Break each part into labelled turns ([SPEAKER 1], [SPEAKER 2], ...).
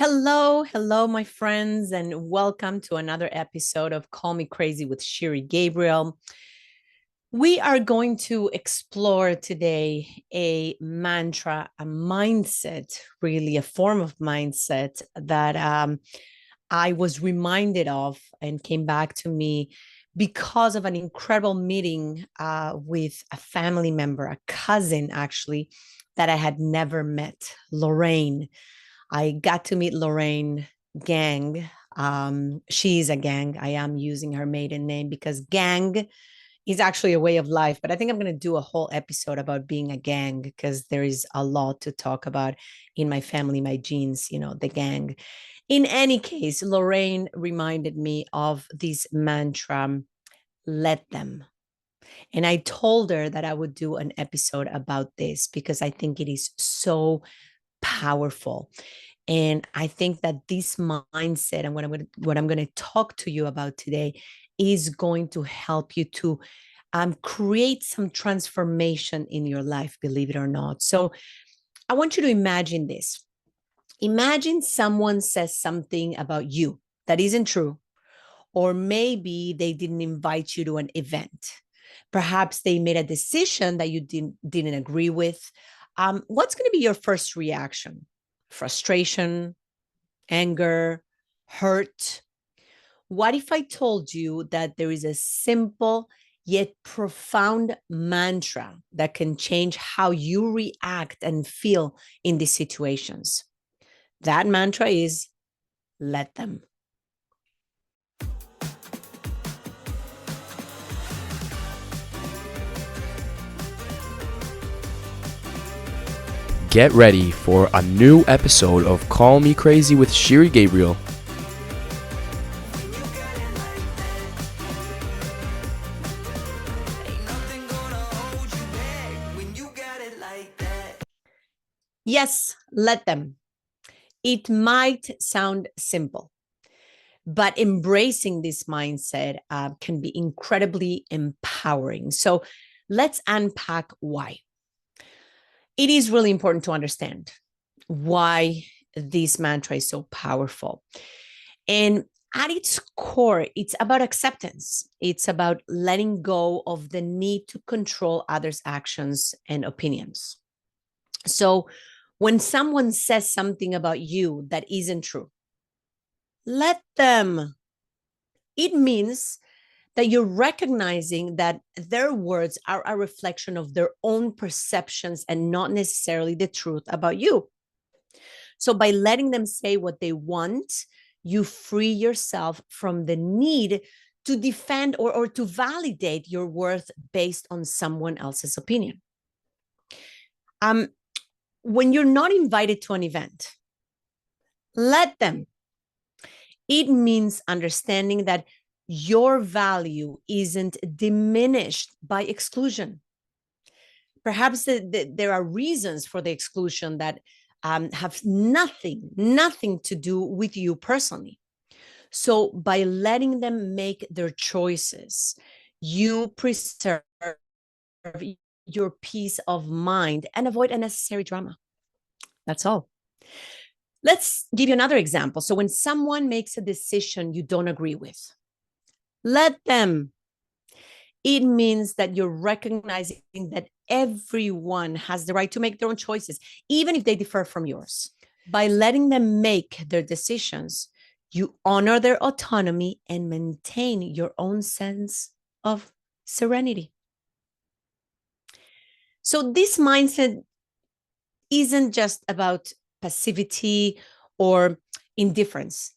[SPEAKER 1] Hello, my friends, and welcome to another episode of Call Me Crazy with Shiri Gabriel. We are going to explore today a mantra, a mindset, really a form of mindset that I was reminded of and came back to me because of an incredible meeting with a family member, a cousin actually, that I had never met, Lorraine. I got to meet Lorraine Gang. She's a gang. I am using her maiden name because gang is actually a way of life. But I think I'm going to do a whole episode about being a gang because there is a lot to talk about in my family, my genes, the gang. In any case, Lorraine reminded me of this mantra, let them. And I told her that I would do an episode about this because I think it is so powerful. And I think that this mindset and what I'm going to talk to you about today is going to help you to create some transformation in your life, believe it or not. So I want you to imagine this. Imagine someone says something about you that isn't true, or maybe they didn't invite you to an event. Perhaps they made a decision that you didn't agree with. What's going to be your first reaction? Frustration, anger, hurt. What if I told you that there is a simple yet profound mantra that can change how you react and feel in these situations? That mantra is let them.
[SPEAKER 2] Get ready for a new episode of Call Me Crazy with Shiri Gabriel.
[SPEAKER 1] Yes, let them. It might sound simple, but embracing this mindset can be incredibly empowering. So let's unpack why. It is really important to understand why this mantra is so powerful. And at its core, it's about acceptance. It's about letting go of the need to control others' actions and opinions. So when someone says something about you that isn't true, let them. It means that you're recognizing that their words are a reflection of their own perceptions and not necessarily the truth about you. So by letting them say what they want, you free yourself from the need to defend or to validate your worth based on someone else's opinion. When you're not invited to an event, let them. It means understanding that your value isn't diminished by exclusion. Perhaps there are reasons for the exclusion that have nothing to do with you personally. So by letting them make their choices, you preserve your peace of mind and avoid unnecessary drama. That's all. Let's give you another example. So when someone makes a decision you don't agree with, let them. It means that you're recognizing that everyone has the right to make their own choices, even if they differ from yours. By letting them make their decisions, you honor their autonomy and maintain your own sense of serenity. So this mindset isn't just about passivity or indifference.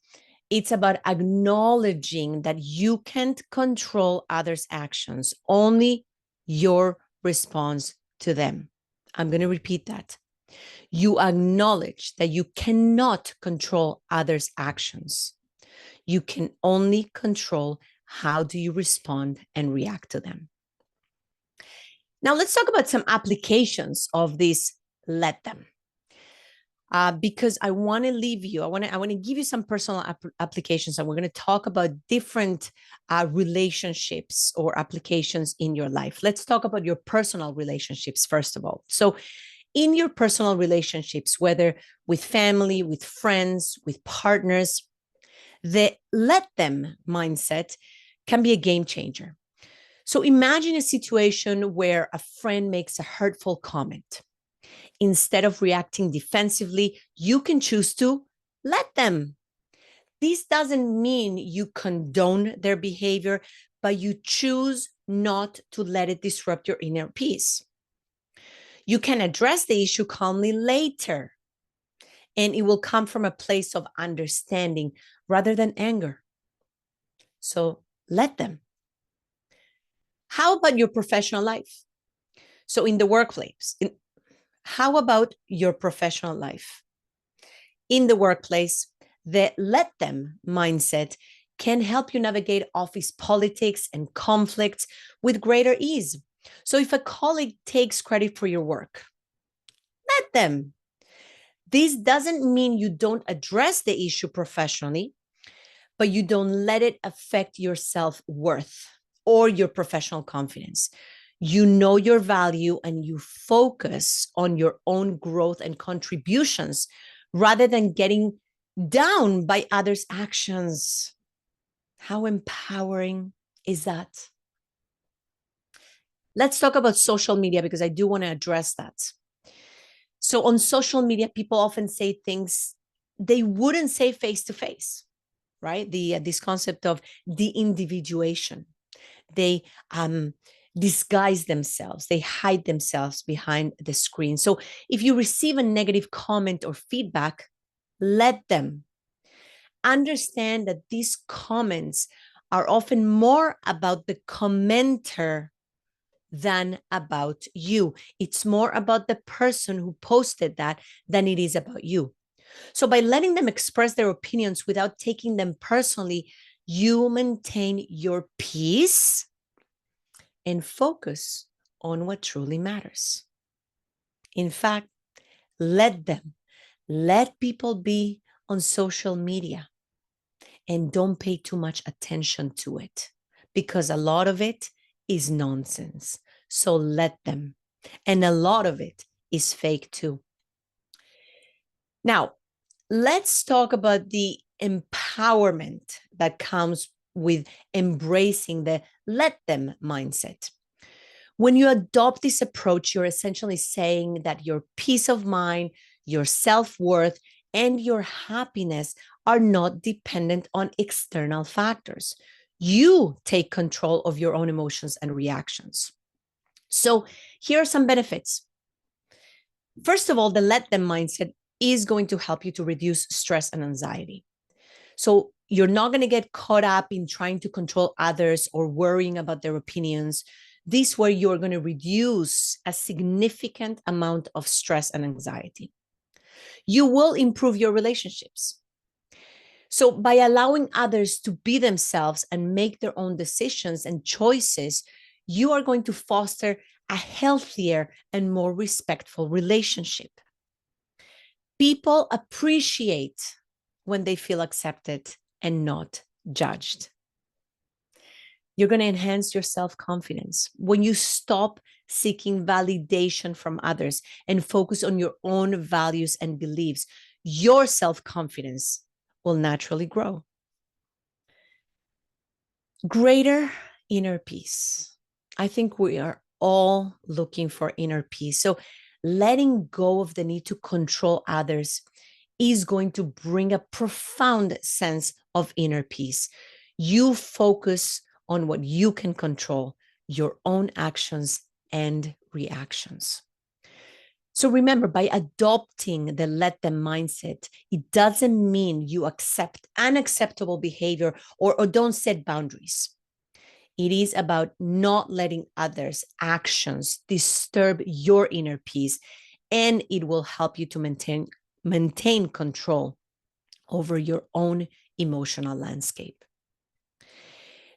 [SPEAKER 1] It's about acknowledging that you can't control others' actions, only your response to them. I'm going to repeat that. You acknowledge that you cannot control others' actions. You can only control how do you respond and react to them. Now, let's talk about some applications of this let them. Because I want to leave you, I want to give you some personal applications, and we're going to talk about different relationships or applications in your life. Let's talk about your personal relationships first of all. So in your personal relationships, whether with family, with friends, with partners, the let them mindset can be a game changer. So imagine a situation where a friend makes a hurtful comment. Instead of reacting defensively, you can choose to let them. This doesn't mean you condone their behavior, but you choose not to let it disrupt your inner peace. You can address the issue calmly later, and it will come from a place of understanding rather than anger. So let them. How about your professional life? So in the workplace, how about your professional life? In the workplace, the let them mindset can help you navigate office politics and conflicts with greater ease. So if a colleague takes credit for your work, let them. This doesn't mean you don't address the issue professionally, but you don't let it affect your self-worth or your professional confidence. You know your value and you focus on your own growth and contributions rather than getting down by others' actions. How empowering is that? Let's talk about social media because I do want to address that. So on social media, people often say things they wouldn't say face to face, right? This concept of de-individuation. They disguise themselves, they hide themselves behind the screen. So if you receive a negative comment or feedback, let them. Understand that these comments are often more about the commenter than about you. It's more about the person who posted that than it is about you. So by letting them express their opinions without taking them personally, you maintain your peace and focus on what truly matters. In fact, let them. Let people be on social media and don't pay too much attention to it because a lot of it is nonsense. So let them. And a lot of it is fake too. Now, let's talk about the empowerment that comes with embracing the let them mindset. When you adopt this approach, you're essentially saying that your peace of mind, your self-worth, and your happiness are not dependent on external factors. You take control of your own emotions and reactions. So here are some benefits. First of all, the let them mindset is going to help you to reduce stress and anxiety. So you're not going to get caught up in trying to control others or worrying about their opinions. This way, you're going to reduce a significant amount of stress and anxiety. You will improve your relationships. So by allowing others to be themselves and make their own decisions and choices, you are going to foster a healthier and more respectful relationship. People appreciate when they feel accepted and not judged. You're going to enhance your self-confidence when you stop seeking validation from others and focus on your own values and beliefs. Your self-confidence will naturally grow. Greater inner peace. I think we are all looking for inner peace. So letting go of the need to control others is going to bring a profound sense of inner peace. You focus on what you can control, your own actions and reactions. So remember, by adopting the let them mindset, it doesn't mean you accept unacceptable behavior or don't set boundaries. It is about not letting others' actions disturb your inner peace, and it will help you to maintain control over your own emotional landscape.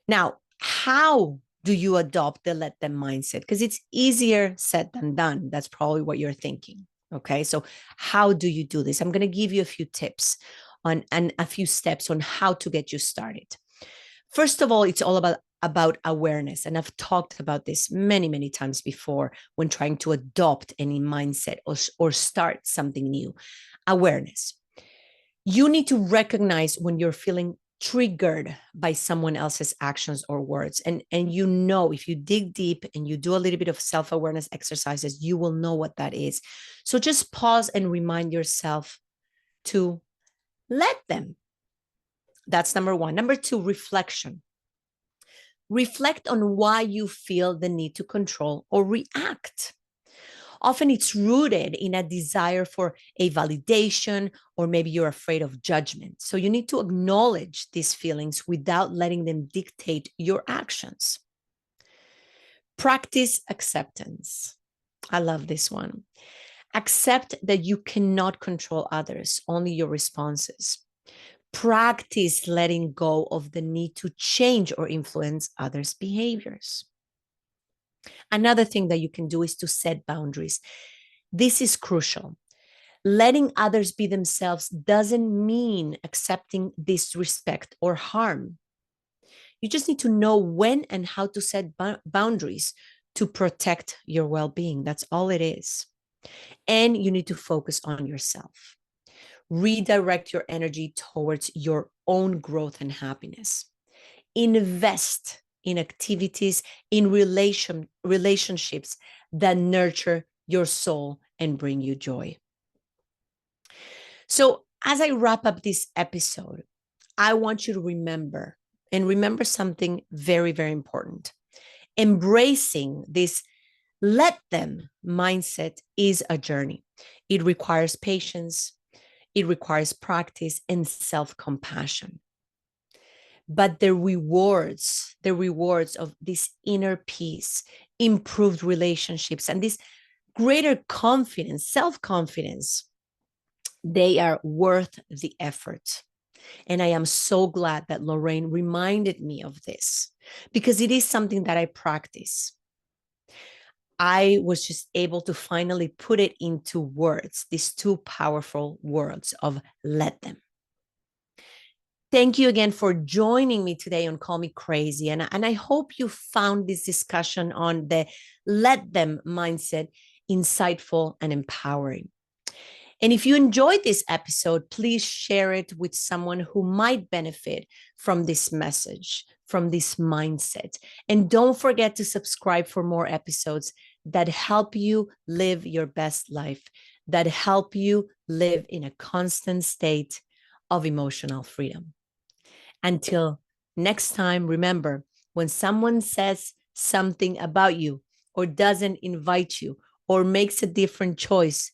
[SPEAKER 1] Now, how do you adopt the let them mindset? Because it's easier said than done. That's probably what you're thinking. Okay, so how do you do this? I'm going to give you a few tips on and a few steps on how to get you started. First of all, it's all about about awareness. And I've talked about this many, many times before when trying to adopt any mindset or start something new. Awareness. You need to recognize when you're feeling triggered by someone else's actions or words. And you know, if you dig deep and you do a little bit of self-awareness exercises, you will know what that is. So just pause and remind yourself to let them. That's number one. Number two, reflection. Reflect on why you feel the need to control or react. Often it's rooted in a desire for a validation, or maybe you're afraid of judgment. So you need to acknowledge these feelings without letting them dictate your actions. Practice acceptance. I love this one. Accept that you cannot control others, only your responses. Practice letting go of the need to change or influence others' behaviors. Another thing that you can do is to set boundaries. This is crucial. Letting others be themselves doesn't mean accepting disrespect or harm. You just need to know when and how to set boundaries to protect your well-being. That's all it is. And you need to focus on yourself. Redirect your energy towards your own growth and happiness. Invest in activities, in relationships that nurture your soul and bring you joy. So as I wrap up this episode, I want you to remember something very, very important. Embracing this let them mindset is a journey. It requires patience. It requires practice and self-compassion. But the rewards of this inner peace, improved relationships, and this greater confidence, self-confidence, they are worth the effort. And I am so glad that Lorraine reminded me of this, because it is something that I practice. I was just able to finally put it into words, these two powerful words of let them. Thank you again for joining me today on Call Me Crazy. And I hope you found this discussion on the let them mindset insightful and empowering. And if you enjoyed this episode, please share it with someone who might benefit from this message, from this mindset. And don't forget to subscribe for more episodes that help you live your best life, that help you live in a constant state of emotional freedom. Until next time, remember, when someone says something about you or doesn't invite you or makes a different choice,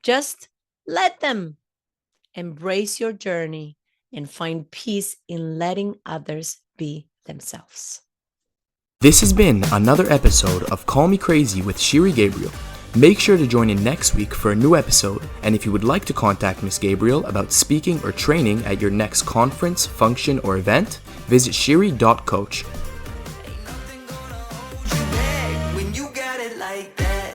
[SPEAKER 1] just let them. Embrace your journey and find peace in letting others be themselves.
[SPEAKER 2] This has been another episode of Call Me Crazy with Shiri Gabriel. Make sure to join in next week for a new episode, and if you would like to contact Miss Gabriel about speaking or training at your next conference, function, or event, visit shiri.coach.